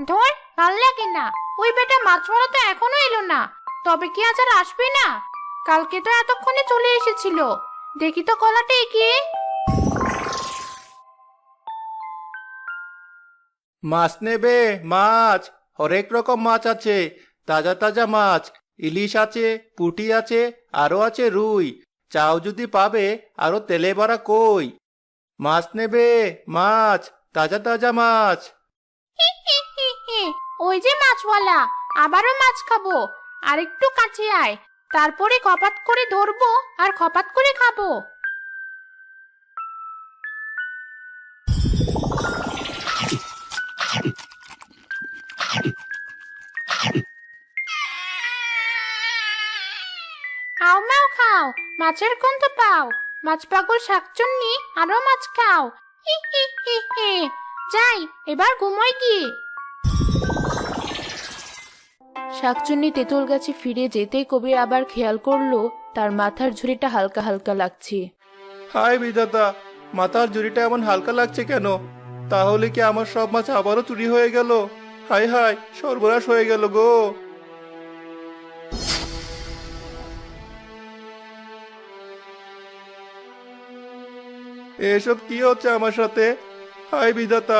ধর, ভাল লাগে না। ওই বেটা মাছওয়ালা তো এখনো এলো না। তবে কি আজ আর আসবে না? কালকে তো এতক্ষণে চলে এসেছিল। দেখি তো কলাটা এগিয়ে। মাছ নেবে? মাছ হরেক রকম মাছ আছে। তাজা তাজা মাছ, ইলিশ আছে, পুঁটি আছে, আরো আছে রুই। চাও যদি পাবে, আরো তেলে ভরা কই। মাছ নেবে? মাছ, তাজা তাজা মাছ। হি হি হি হি। ওই যে মাছওয়ালা, আবারও মাছ খাবো। আর একটু কাছে আয়, তারপরে খপাত করে ধরবো আর খপাত করে খাবো। খাও মাও খাও, মাছের গন্ধ পাও। মাছ পাগল শাকচুন্নি, আরো মাছ খাও। হি হি হি হি। যাই, এবার ঘুমোই গিয়ে। শাকচুন্নি তেঁতুল গাছে ফিরে যেতেই কবির আবার খেয়াল করলো তার মাথার ঝুড়িটা হালকা হালকা লাগছে। হায় বিধাতা, মাথার ঝুড়িটা এমন হালকা লাগছে কেন? তাহলে কি আমার সব মাছ আবারও চুরি হয়ে গেল? হায় হায়, সর্বনাশ হয়ে গেল গো। এসব কি হচ্ছে আমার সাথে? হায় বিধাতা।